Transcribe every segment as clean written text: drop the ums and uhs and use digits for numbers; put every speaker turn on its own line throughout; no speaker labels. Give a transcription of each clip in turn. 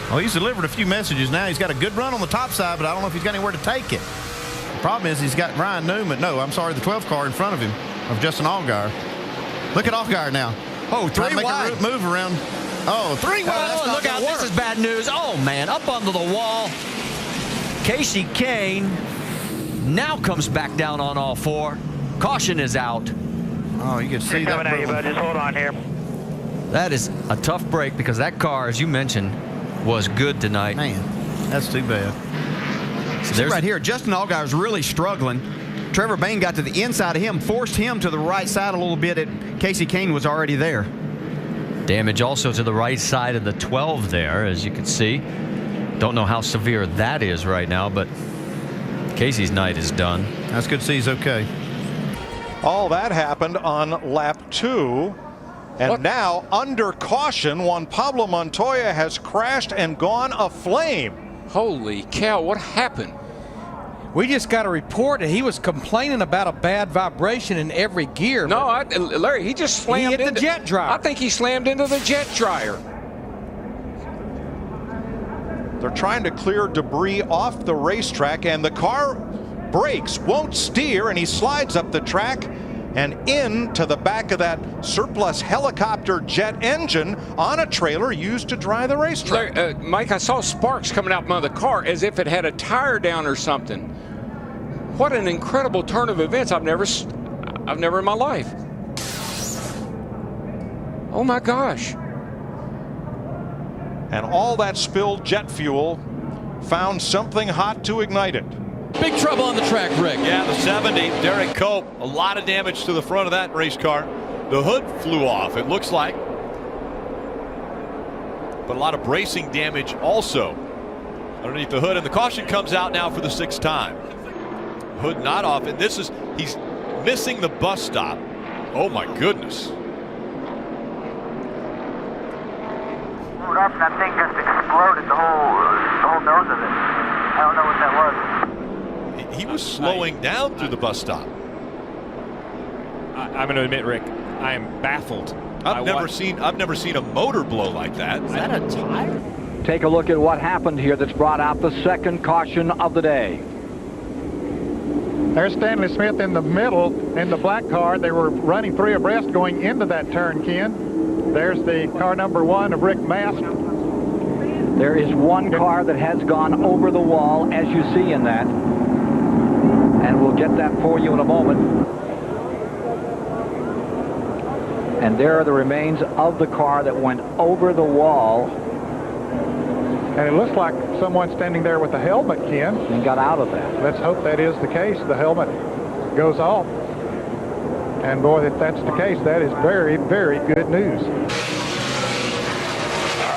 Well, he's delivered a few messages now. He's got a good run on the top side, but I don't know if he's got anywhere to take it. The problem is he's got Ryan Newman. No, I'm sorry, the 12 car in front of him, of Justin Allgaier. Look at Allgaier now.
Oh, three wide.
Make a move around. Oh, three wide.
Oh, look out. This is bad news. Oh, man, up under the wall. Kasey Kahne now comes back down on all four. Caution is out.
Oh, you can see that.
Coming at you, bud. Just hold on here.
That is a tough break because that car, as you mentioned, was good tonight.
Man, that's too bad.
So right here, Justin Allgaier's really struggling. Trevor Bayne got to the inside of him, forced him to the right side a little bit. Kasey Kahne was already there.
Damage also to the right side of the 12 there, as you can see. Don't know how severe that is right now, but Casey's night is done.
That's good to see he's okay.
All that happened on lap 2. And now, under caution, Juan Pablo Montoya has crashed and gone aflame.
Holy cow, what happened?
We just got a report that he was complaining about a bad vibration in every gear.
No, Larry, he just slammed
into the jet dryer.
I think he slammed into the jet dryer.
They're trying to clear debris off the racetrack, and the car brakes, won't steer, and he slides up the track and into the back of that surplus helicopter jet engine on a trailer used to dry the racetrack.
Larry, Mike, I saw sparks coming out from the car as if it had a tire down or something. What an incredible turn of events. I've never in my life. Oh my gosh.
And all that spilled jet fuel found something hot to ignite it.
Big trouble on the track, Rick.
Yeah, the 70, Derek Cope, a lot of damage to the front of that race car. The hood flew off, it looks like. But a lot of bracing damage also underneath the hood. And the caution comes out now for the 6th time. Hood not off, and he's missing the bus stop. Oh my goodness.
Moved up, and that thing just exploded, the whole nose of it. I don't know what that was.
He was slowing down through the bus stop.
I'm going to admit, Rick, I am baffled.
I've never seen a motor blow like that.
Is that a tire?
Take a look at what happened here that's brought out the second caution of the day.
There's Stanley Smith in the middle in the black car. They were running 3 abreast going into that turn, Ken. There's the car number 1 of Rick Mast.
There is one car that has gone over the wall, as you see in that. And we'll get that for you in a moment. And there are the remains of the car that went over the wall.
And it looks like someone standing there with a helmet, Ken.
And got out of that.
Let's hope that is the case. The helmet goes off. And boy, if that's the case, that is very, very good news.
All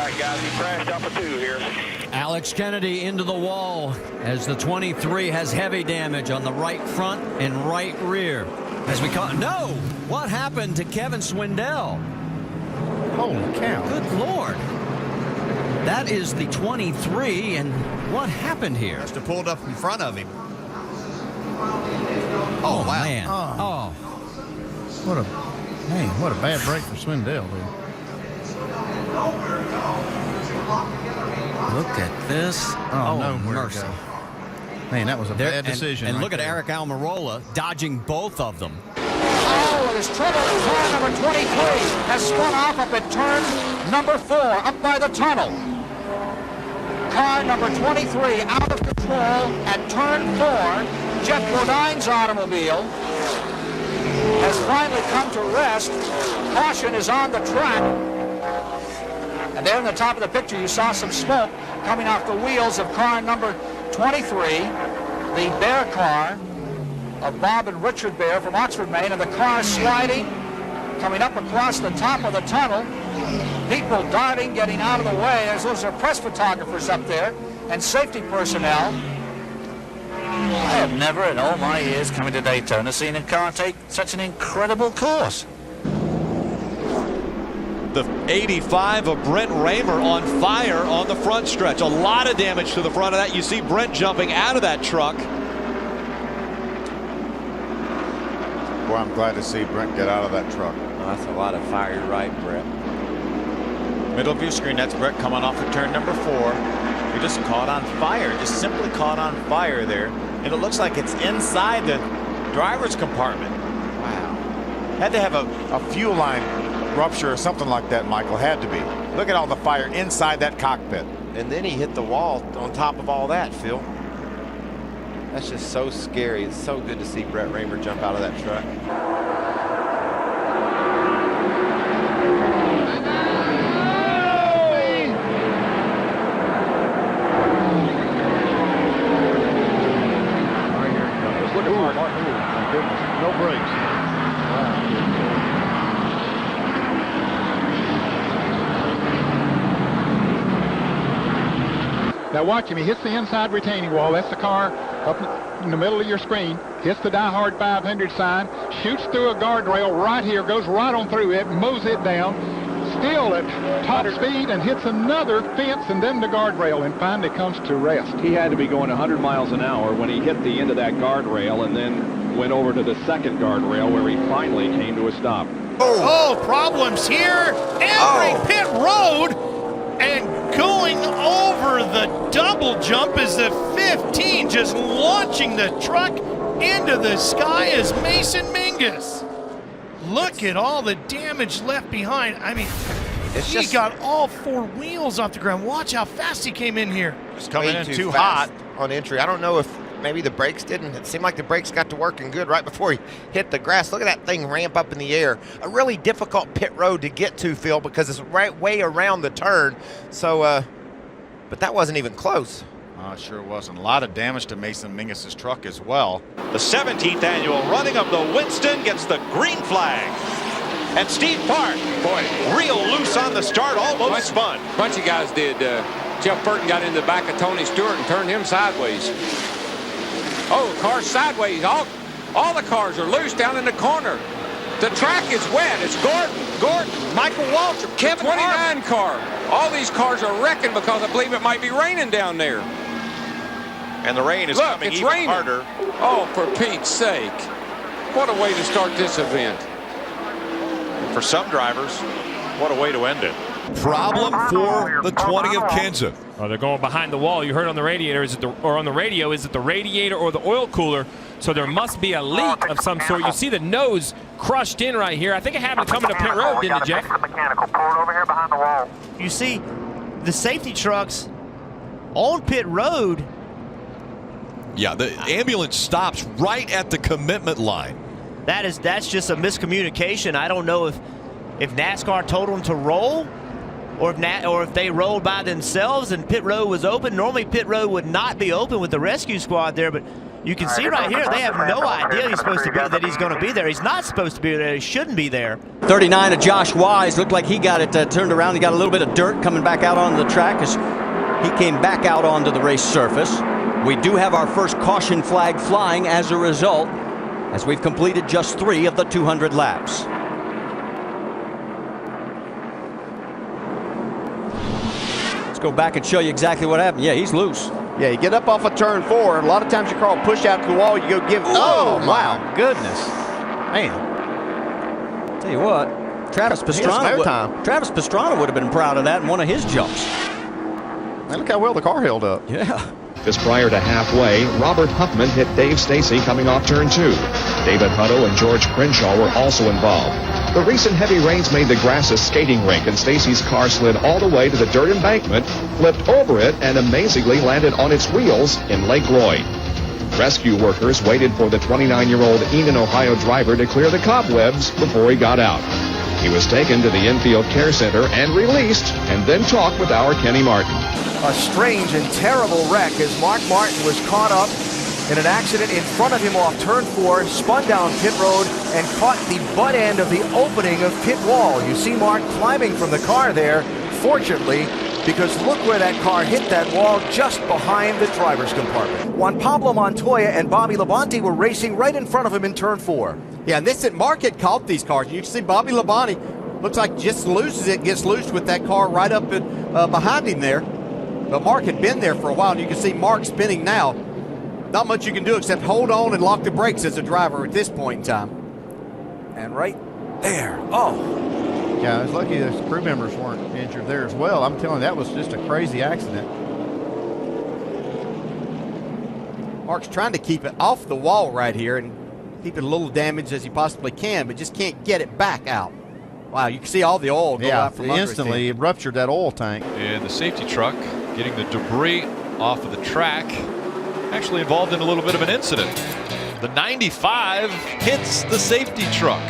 right, guys, he crashed off a 2 here.
Alex Kennedy into the wall as the 23 has heavy damage on the right front and right rear. As we call no, what happened to Kevin Swindell?
Holy cow.
Good Lord. That is the 23, and what happened here?
Just pulled up in front of him.
Oh, wow. Man.
Oh. What a bad break for Swindell, dude.
Look at this.
Oh, no
mercy.
Man, that was a bad decision.
And
right
look at
there.
Eric Almirola dodging both of them.
Oh, it is trouble. Car number 23 has spun off up at turn number 4, up by the tunnel. Car number 23 out of control at turn 4. Jeff Godine's automobile has finally come to rest. Caution is on the track. And there in the top of the picture, you saw some smoke coming off the wheels of car number 23, the Bear car of Bob and Richard Bear from Oxford, Maine, and the car sliding, coming up across the top of the tunnel. People diving, getting out of the way, as those are press photographers up there and safety personnel.
I have never in all my years coming to Daytona seen a car take such an incredible course.
The 85 of Brent Raymer on fire on the front stretch. A lot of damage to the front of that. You see Brent jumping out of that truck.
Boy, I'm glad to see Brent get out of that truck.
Oh, that's a lot of fire. You're right, Brett.
Middle of your screen, that's Brett coming off of turn number 4. He just caught on fire, just simply caught on fire there. And it looks like it's inside the driver's compartment. Wow. Had to have a fuel line rupture or something like that, Michael. Had to be. Look at all the fire inside that cockpit.
And then he hit the wall on top of all that, Phil. That's just so scary. It's so good to see Brett Raymer jump out of that truck.
No brakes. Now watch him. He hits the inside retaining wall. That's the car up in the middle of your screen. Hits the Die Hard 500 sign. Shoots through a guardrail right here. Goes right on through it. Mows it down. Still at top speed and hits another fence and then the guardrail and finally comes to rest.
He had to be going 100 miles an hour when he hit the end of that guardrail and then went over to the second guardrail where he finally came to a stop.
Oh, problems here. Every pit road and going over the double jump is the 15 just launching the truck into the sky is Mason Mingus. Look at all the damage left behind. I mean, he got all 4 wheels off the ground. Watch how fast he came in here.
Just coming in too hot on entry. I don't know if maybe the brakes didn't. It seemed like the brakes got to working good right before he hit the grass. Look at that thing ramp up in the air. A really difficult pit road to get to, Phil, because it's right way around the turn. So, but that wasn't even close.
It sure wasn't. A lot of damage to Mason Mingus' truck as well.
The 17th annual running of the Winston gets the green flag. And Steve Park, boy, real loose on the start, almost spun.
A bunch of guys did. Jeff Burton got in the back of Tony Stewart and turned him sideways. Oh, car's sideways. All the cars are loose down in the corner. The track is wet. It's Gordon, Michael Waltrip, Kevin 29 car. All these cars are wrecking because I believe it might be raining down there.
And the rain is coming even harder.
Oh, for Pete's sake. What a way to start this event.
For some drivers, what a way to end it.
Problem for the 20 of Kenseth.
Oh, they're going behind the wall. You heard on the radiator, or on the radio, is it the radiator or the oil cooler? So there must be a leak of some sort. You see the nose crushed in right here. I think it happened coming to pit road, didn't it, Jeff?
Mechanical. Pull it over here behind the wall.
You see the safety trucks on pit road.
Yeah, the ambulance stops right at the commitment line.
That's just a miscommunication. I don't know if NASCAR told them to roll, or if they rolled by themselves and pit road was open. Normally pit road would not be open with the rescue squad there, but you can see right here they have no idea he's supposed to be, that he's going to be there. He's not supposed to be there. He shouldn't be there.
39 of Josh Wise looked like he got it turned around. He got a little bit of dirt coming back out onto the track as he came back out onto the race surface. We do have our first caution flag flying as a result, as we've completed just 3 of the 200 laps. Let's go back and show you exactly what happened. Yeah, he's loose.
Yeah, you get up off of turn 4. A lot of times you call push out to the wall. You go give. Oh, wow. Goodness. Man.
Tell you what, Travis Pastrana would have been proud of that in one of his jumps.
Man, look how well the car held up.
Yeah.
Just prior to halfway, Robert Huffman hit Dave Stacy coming off turn 2. David Hutto and George Crenshaw were also involved. The recent heavy rains made the grass a skating rink, and Stacy's car slid all the way to the dirt embankment, flipped over it, and amazingly landed on its wheels in Lake Lloyd. Rescue workers waited for the 29-year-old Enon, Ohio driver to clear the cobwebs before he got out. He was taken to the infield care center and released, and then talked with our Kenny Martin.
A strange and terrible wreck as Mark Martin was caught up in an accident in front of him off turn 4, spun down pit road and caught the butt end of the opening of pit wall. You see Mark climbing from the car there, fortunately, because look where that car hit that wall just behind the driver's compartment. Juan Pablo Montoya and Bobby Labonte were racing right in front of him in turn 4.
Yeah, and this Mark had caught these cars. You can see Bobby Labonte looks like just loses it, gets loose with that car right up behind him there. But Mark had been there for a while, and you can see Mark spinning now. Not much you can do except hold on and lock the brakes as a driver at this point in time.
And right there, oh.
Yeah, it's lucky the crew members weren't injured there as well. I'm telling you, that was just a crazy accident.
Mark's trying to keep it off the wall right here and keep it a little damaged as he possibly can, but just can't get it back out. Wow, you can see all the oil go out from under
instantly it ruptured that oil tank.
And the safety truck getting the debris off of the track, actually involved in a little bit of an incident. The 95 hits the safety truck.